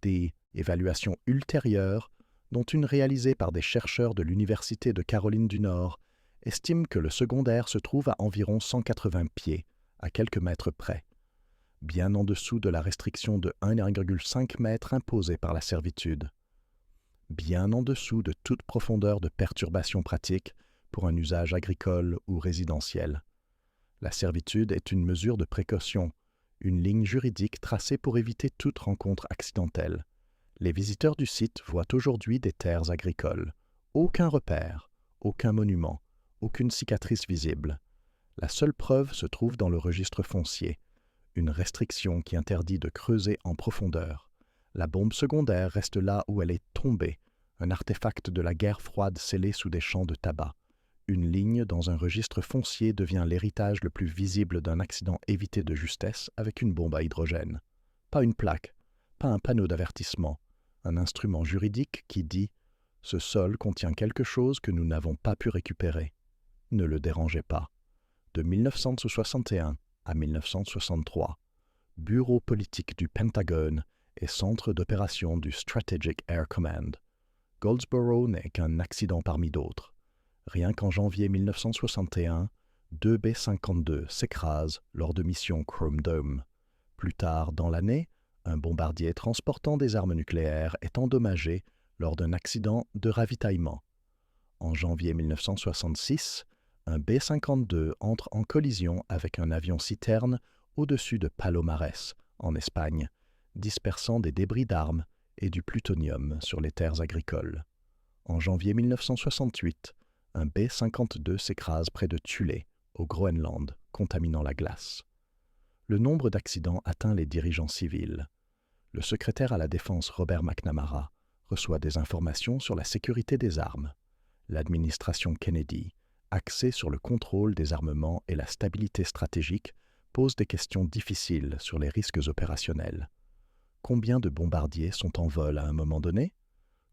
Des évaluations ultérieures, dont une réalisée par des chercheurs de l'Université de Caroline du Nord, estiment que le secondaire se trouve à environ 180 pieds, à quelques mètres près, bien en dessous de la restriction de 1,5 mètre imposée par la servitude, bien en dessous de toute profondeur de perturbation pratique pour un usage agricole ou résidentiel. La servitude est une mesure de précaution, une ligne juridique tracée pour éviter toute rencontre accidentelle. Les visiteurs du site voient aujourd'hui des terres agricoles. Aucun repère, aucun monument, aucune cicatrice visible. La seule preuve se trouve dans le registre foncier, une restriction qui interdit de creuser en profondeur. La bombe secondaire reste là où elle est tombée, un artefact de la guerre froide scellé sous des champs de tabac. Une ligne dans un registre foncier devient l'héritage le plus visible d'un accident évité de justesse avec une bombe à hydrogène. Pas une plaque, pas un panneau d'avertissement, un instrument juridique qui dit « Ce sol contient quelque chose que nous n'avons pas pu récupérer. Ne le dérangez pas. » De 1961 à 1963, bureau politique du Pentagone et centre d'opération du Strategic Air Command. Goldsboro n'est qu'un accident parmi d'autres. Rien qu'en janvier 1961, 2 B-52 s'écrasent lors de missions Chrome Dome. Plus tard dans l'année, un bombardier transportant des armes nucléaires est endommagé lors d'un accident de ravitaillement. En janvier 1966, un B-52 entre en collision avec un avion citerne au-dessus de Palomares, en Espagne, dispersant des débris d'armes et du plutonium sur les terres agricoles. En janvier 1968, un B-52 s'écrase près de Thulé, au Groenland, contaminant la glace. Le nombre d'accidents atteint les dirigeants civils. Le secrétaire à la Défense Robert McNamara reçoit des informations sur la sécurité des armes. L'administration Kennedy, axée sur le contrôle des armements et la stabilité stratégique, pose des questions difficiles sur les risques opérationnels. Combien de bombardiers sont en vol à un moment donné?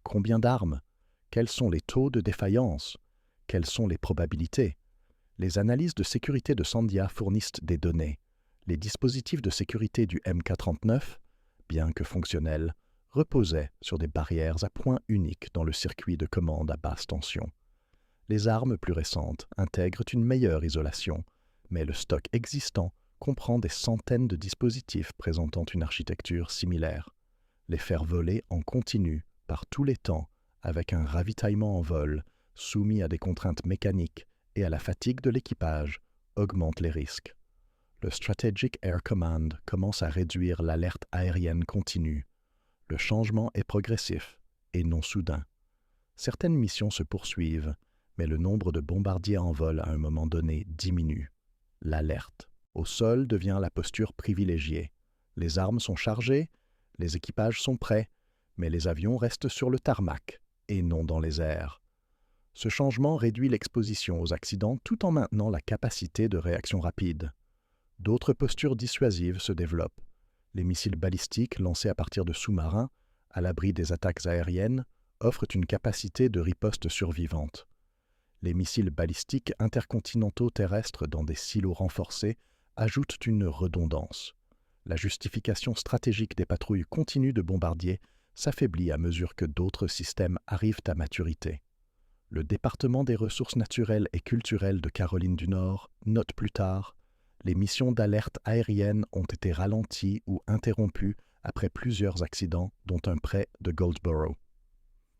Combien d'armes? Quels sont les taux de défaillance? Quelles sont les probabilités? Les analyses de sécurité de Sandia fournissent des données. Les dispositifs de sécurité du MK-39, bien que fonctionnels, reposaient sur des barrières à point unique dans le circuit de commande à basse tension. Les armes plus récentes intègrent une meilleure isolation, mais le stock existant comprend des centaines de dispositifs présentant une architecture similaire. Les faire voler en continu, par tous les temps, avec un ravitaillement en vol, soumis à des contraintes mécaniques et à la fatigue de l'équipage, augmente les risques. Le Strategic Air Command commence à réduire l'alerte aérienne continue. Le changement est progressif et non soudain. Certaines missions se poursuivent, mais le nombre de bombardiers en vol à un moment donné diminue. L'alerte au sol devient la posture privilégiée. Les armes sont chargées, les équipages sont prêts, mais les avions restent sur le tarmac et non dans les airs. Ce changement réduit l'exposition aux accidents tout en maintenant la capacité de réaction rapide. D'autres postures dissuasives se développent. Les missiles balistiques lancés à partir de sous-marins, à l'abri des attaques aériennes, offrent une capacité de riposte survivante. Les missiles balistiques intercontinentaux terrestres dans des silos renforcés ajoutent une redondance. La justification stratégique des patrouilles continues de bombardiers s'affaiblit à mesure que d'autres systèmes arrivent à maturité. Le département des ressources naturelles et culturelles de Caroline du Nord note plus tard « Les missions d'alerte aérienne ont été ralenties ou interrompues après plusieurs accidents, dont un près de Goldsboro. »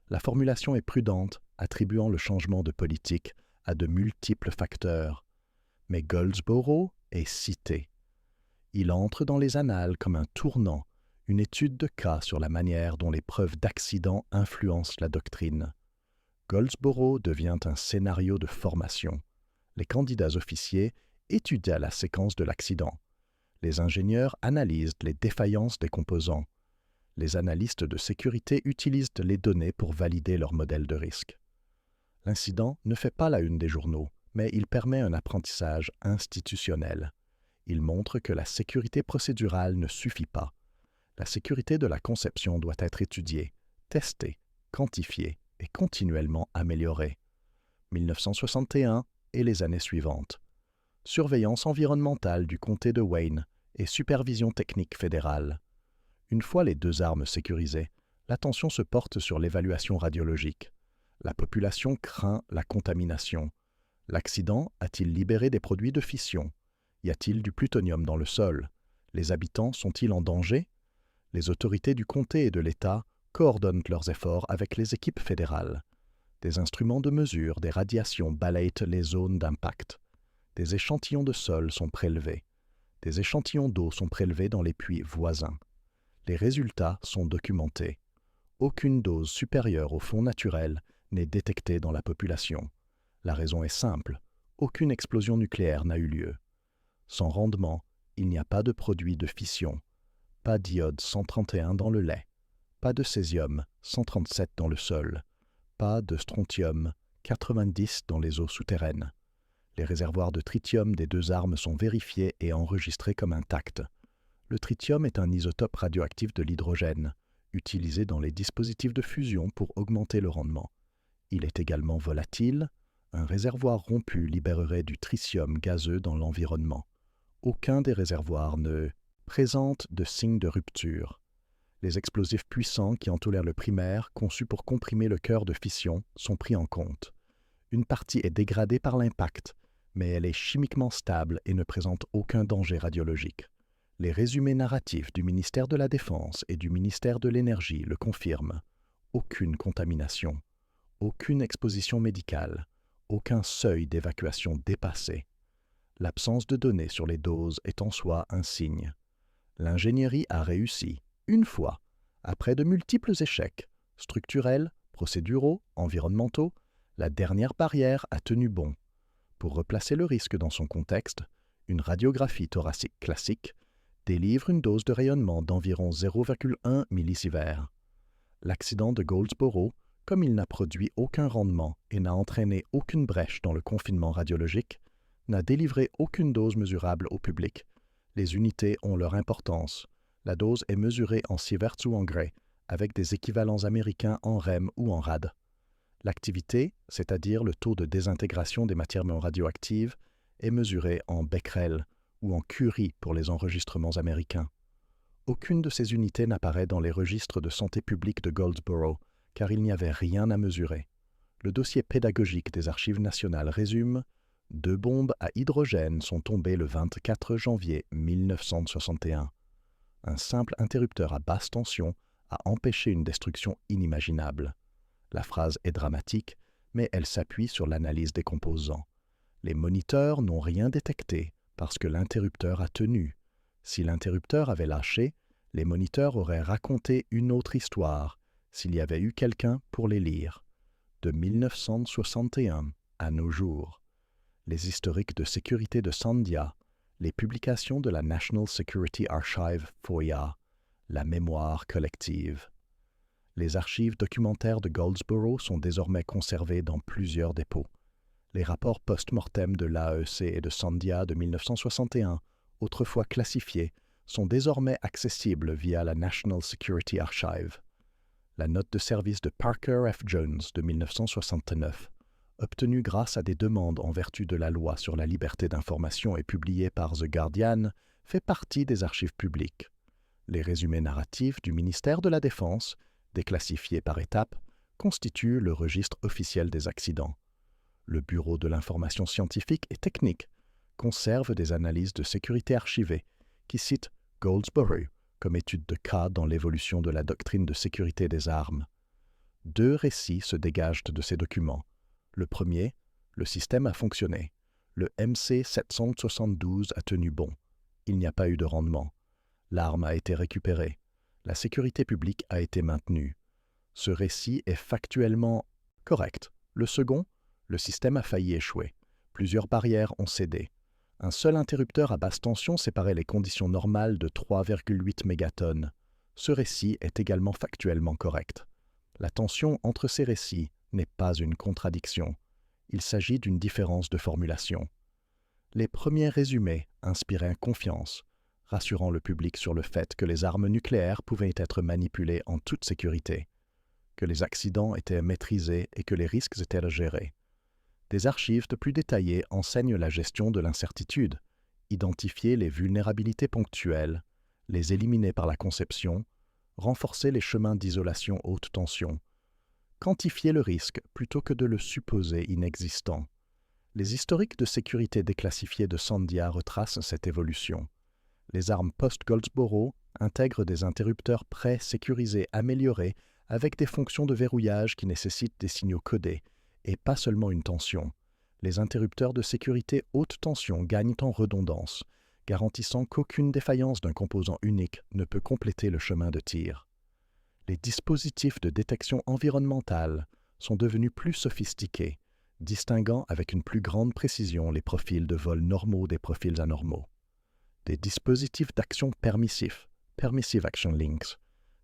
La formulation est prudente, attribuant le changement de politique à de multiples facteurs. Mais Goldsboro est cité. Il entre dans les annales comme un tournant, une étude de cas sur la manière dont les preuves d'accident influencent la doctrine. Goldsboro devient un scénario de formation. Les candidats officiers étudient la séquence de l'accident. Les ingénieurs analysent les défaillances des composants. Les analystes de sécurité utilisent les données pour valider leur modèle de risque. L'incident ne fait pas la une des journaux, mais il permet un apprentissage institutionnel. Il montre que la sécurité procédurale ne suffit pas. La sécurité de la conception doit être étudiée, testée, quantifiée et continuellement améliorée. 1961 et les années suivantes. Surveillance environnementale du comté de Wayne et supervision technique fédérale. Une fois les deux armes sécurisées, l'attention se porte sur l'évaluation radiologique. La population craint la contamination. L'accident a-t-il libéré des produits de fission? Y a-t-il du plutonium dans le sol? Les habitants sont-ils en danger? Les autorités du comté et de l'État coordonnent leurs efforts avec les équipes fédérales. Des instruments de mesure des radiations balayent les zones d'impact. Des échantillons de sol sont prélevés. Des échantillons d'eau sont prélevés dans les puits voisins. Les résultats sont documentés. Aucune dose supérieure au fond naturel n'est détectée dans la population. La raison est simple. aucune explosion nucléaire n'a eu lieu. Sans rendement, il n'y a pas de produit de fission, pas d'iode 131 dans le lait, pas de césium 137 dans le sol, pas de strontium 90 dans les eaux souterraines. Les réservoirs de tritium des deux armes sont vérifiés et enregistrés comme intacts. Le tritium est un isotope radioactif de l'hydrogène, utilisé dans les dispositifs de fusion pour augmenter le rendement. Il est également volatile. Un réservoir rompu libérerait du tritium gazeux dans l'environnement. Aucun des réservoirs ne présente de signes de rupture. Les explosifs puissants qui entourent le primaire, conçus pour comprimer le cœur de fission, sont pris en compte. Une partie est dégradée par l'impact, mais elle est chimiquement stable et ne présente aucun danger radiologique. Les résumés narratifs du ministère de la Défense et du ministère de l'Énergie le confirment. Aucune contamination, aucune exposition médicale, aucun seuil d'évacuation dépassé. L'absence de données sur les doses est en soi un signe. L'ingénierie a réussi, une fois, après de multiples échecs, structurels, procéduraux, environnementaux, la dernière barrière a tenu bon. Pour replacer le risque dans son contexte, une radiographie thoracique classique délivre une dose de rayonnement d'environ 0,1 millisievert. L'accident de Goldsboro, comme il n'a produit aucun rendement et n'a entraîné aucune brèche dans le confinement radiologique, n'a délivré aucune dose mesurable au public. Les unités ont leur importance. La dose est mesurée en sieverts ou en gray, avec des équivalents américains en rem ou en rad. L'activité, c'est-à-dire le taux de désintégration des matières non radioactives, est mesurée en becquerel ou en curie pour les enregistrements américains. Aucune de ces unités n'apparaît dans les registres de santé publique de Goldsboro, car il n'y avait rien à mesurer. Le dossier pédagogique des Archives nationales résume « 2 bombes à hydrogène sont tombées le 24 janvier 1961. Un simple interrupteur à basse tension a empêché une destruction inimaginable. » La phrase est dramatique, mais elle s'appuie sur l'analyse des composants. Les moniteurs n'ont rien détecté parce que l'interrupteur a tenu. Si l'interrupteur avait lâché, les moniteurs auraient raconté une autre histoire s'il y avait eu quelqu'un pour les lire. De 1961 à nos jours. Les historiques de sécurité de Sandia, les publications de la National Security Archive FOIA, la mémoire collective. Les archives documentaires de Goldsboro sont désormais conservées dans plusieurs dépôts. Les rapports post-mortem de l'AEC et de Sandia de 1961, autrefois classifiés, sont désormais accessibles via la National Security Archive. La note de service de Parker F. Jones de 1969, obtenue grâce à des demandes en vertu de la loi sur la liberté d'information et publiée par The Guardian, fait partie des archives publiques. Les résumés narratifs du ministère de la Défense, déclassifiés par étapes, constituent le registre officiel des accidents. Le Bureau de l'information scientifique et technique conserve des analyses de sécurité archivées qui citent Goldsboro comme étude de cas dans l'évolution de la doctrine de sécurité des armes. 2 récits se dégagent de ces documents. Le premier, le système a fonctionné. Le MC-772 a tenu bon. Il n'y a pas eu de rendement. L'arme a été récupérée. La sécurité publique a été maintenue. Ce récit est factuellement correct. Le second, le système a failli échouer. Plusieurs barrières ont cédé. Un seul interrupteur à basse tension séparait les conditions normales de 3,8 mégatonnes. Ce récit est également factuellement correct. La tension entre ces récits n'est pas une contradiction. Il s'agit d'une différence de formulation. Les premiers résumés inspiraient confiance, rassurant le public sur le fait que les armes nucléaires pouvaient être manipulées en toute sécurité, que les accidents étaient maîtrisés et que les risques étaient gérés. Des archives de plus détaillées enseignent la gestion de l'incertitude, identifier les vulnérabilités ponctuelles, les éliminer par la conception, renforcer les chemins d'isolation haute tension, quantifier le risque plutôt que de le supposer inexistant. Les historiques de sécurité déclassifiés de Sandia retracent cette évolution. Les armes post-Goldsboro intègrent des interrupteurs pré-sécurisés améliorés avec des fonctions de verrouillage qui nécessitent des signaux codés, et pas seulement une tension. Les interrupteurs de sécurité haute tension gagnent en redondance, garantissant qu'aucune défaillance d'un composant unique ne peut compléter le chemin de tir. Les dispositifs de détection environnementale sont devenus plus sophistiqués, distinguant avec une plus grande précision les profils de vol normaux des profils anormaux. Des dispositifs d'action permissifs, Permissive Action Links,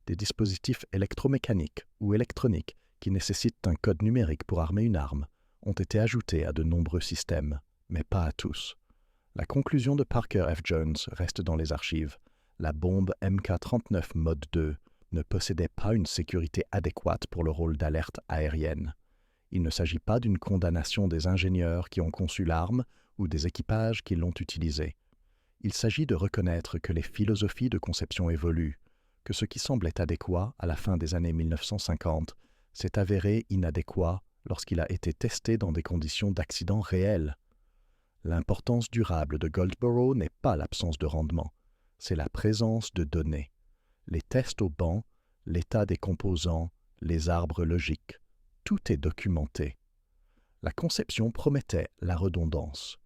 des dispositifs électromécaniques ou électroniques qui nécessitent un code numérique pour armer une arme, ont été ajoutés à de nombreux systèmes, mais pas à tous. La conclusion de Parker F. Jones reste dans les archives. La bombe MK-39 Mode 2 ne possédait pas une sécurité adéquate pour le rôle d'alerte aérienne. Il ne s'agit pas d'une condamnation des ingénieurs qui ont conçu l'arme ou des équipages qui l'ont utilisée. Il s'agit de reconnaître que les philosophies de conception évoluent, que ce qui semblait adéquat à la fin des années 1950 s'est avéré inadéquat lorsqu'il a été testé dans des conditions d'accident réels. L'importance durable de Goldsboro n'est pas l'absence de rendement, c'est la présence de données. Les tests au banc, l'état des composants, les arbres logiques, tout est documenté. La conception promettait la redondance.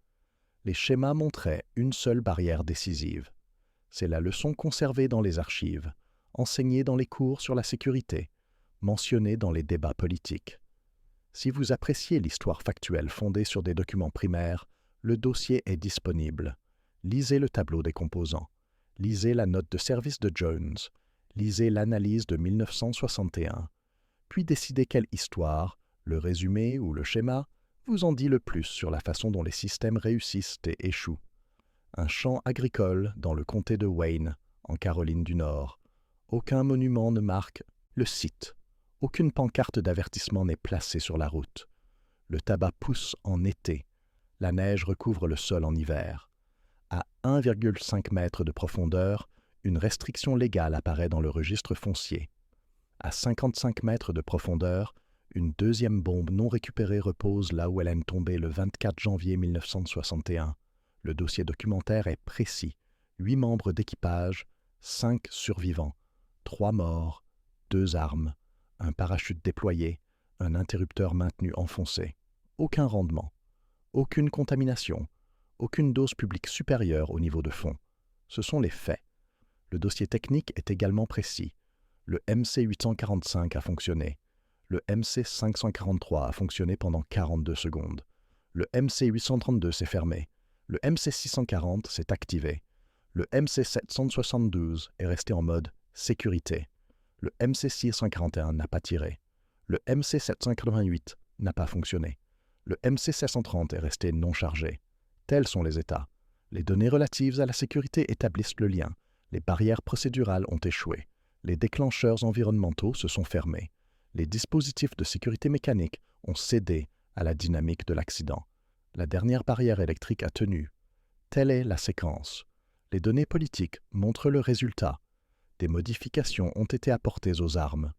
Les schémas montraient une seule barrière décisive. C'est la leçon conservée dans les archives, enseignée dans les cours sur la sécurité, mentionnée dans les débats politiques. Si vous appréciez l'histoire factuelle fondée sur des documents primaires, le dossier est disponible. Lisez le tableau des composants. Lisez la note de service de Jones. Lisez l'analyse de 1961. Puis décidez quelle histoire, le résumé ou le schéma, vous en dit le plus sur la façon dont les systèmes réussissent et échouent. Un champ agricole dans le comté de Wayne, en Caroline du Nord. Aucun monument ne marque le site. Aucune pancarte d'avertissement n'est placée sur la route. Le tabac pousse en été. La neige recouvre le sol en hiver. À 1,5 mètre de profondeur, une restriction légale apparaît dans le registre foncier. À 55 mètres de profondeur, une deuxième bombe non récupérée repose là où elle est tombée le 24 janvier 1961. Le dossier documentaire est précis. 8 membres d'équipage, 5 survivants, 3 morts, 2 armes, un parachute déployé, un interrupteur maintenu enfoncé. Aucun rendement. Aucune contamination. Aucune dose publique supérieure au niveau de fond. Ce sont les faits. Le dossier technique est également précis. Le MC-845 a fonctionné. Le MC-543 a fonctionné pendant 42 secondes. Le MC-832 s'est fermé. Le MC-640 s'est activé. Le MC-772 est resté en mode sécurité. Le MC-641 n'a pas tiré. Le MC-788 n'a pas fonctionné. Le MC-730 est resté non chargé. Tels sont les états. Les données relatives à la sécurité établissent le lien. Les barrières procédurales ont échoué. Les déclencheurs environnementaux se sont fermés. Les dispositifs de sécurité mécanique ont cédé à la dynamique de l'accident. La dernière barrière électrique a tenu. Telle est la séquence. Les données politiques montrent le résultat. Des modifications ont été apportées aux armes.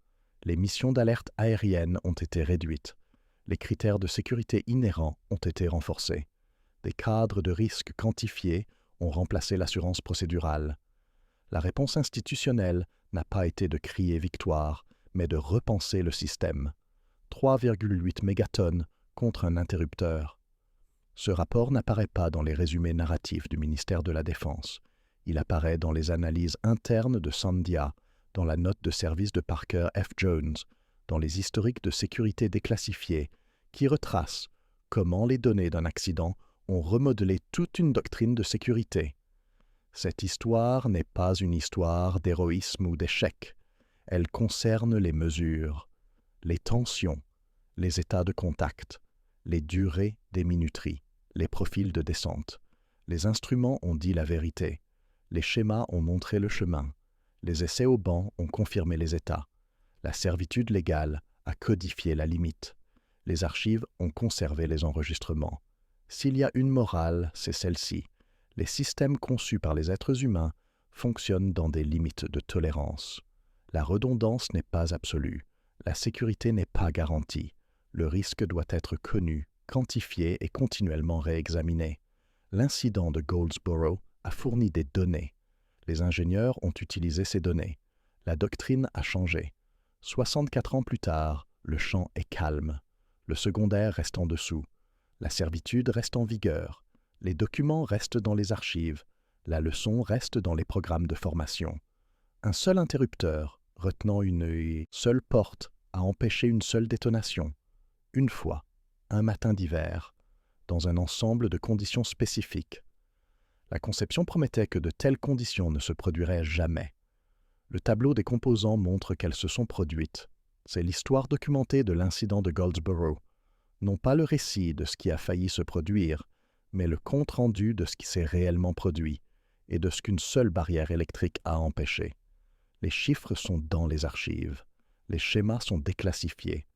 Les missions d'alerte aérienne ont été réduites. Les critères de sécurité inhérents ont été renforcés. Des cadres de risque quantifiés ont remplacé l'assurance procédurale. La réponse institutionnelle n'a pas été de crier victoire, mais de repenser le système. 3,8 mégatonnes contre un interrupteur. Ce rapport n'apparaît pas dans les résumés narratifs du ministère de la Défense. Il apparaît dans les analyses internes de Sandia, dans la note de service de Parker F. Jones, dans les historiques de sécurité déclassifiés, qui retracent comment les données d'un accident ont remodelé toute une doctrine de sécurité. Cette histoire n'est pas une histoire d'héroïsme ou d'échec. Elle concerne les mesures, les tensions, les états de contact, les durées des minuteries, les profils de descente. Les instruments ont dit la vérité. Les schémas ont montré le chemin. Les essais au banc ont confirmé les états. La servitude légale a codifié la limite. Les archives ont conservé les enregistrements. S'il y a une morale, c'est celle-ci. Les systèmes conçus par les êtres humains fonctionnent dans des limites de tolérance. La redondance n'est pas absolue. La sécurité n'est pas garantie. Le risque doit être connu, quantifié et continuellement réexaminé. L'incident de Goldsboro a fourni des données. Les ingénieurs ont utilisé ces données. La doctrine a changé. 64 ans plus tard, le champ est calme. Le secondaire reste en dessous. La servitude reste en vigueur. Les documents restent dans les archives. La leçon reste dans les programmes de formation. Un seul interrupteur, retenant une seule porte, a empêché une seule détonation. Une fois. un matin d'hiver, dans un ensemble de conditions spécifiques. La conception promettait que de telles conditions ne se produiraient jamais. Le tableau des composants montre qu'elles se sont produites. C'est l'histoire documentée de l'incident de Goldsboro, non pas le récit de ce qui a failli se produire, mais le compte-rendu de ce qui s'est réellement produit et de ce qu'une seule barrière électrique a empêché. Les chiffres sont dans les archives. Les schémas sont déclassifiés.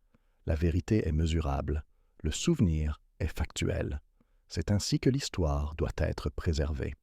La vérité est mesurable. Le souvenir est factuel. C'est ainsi que l'histoire doit être préservée.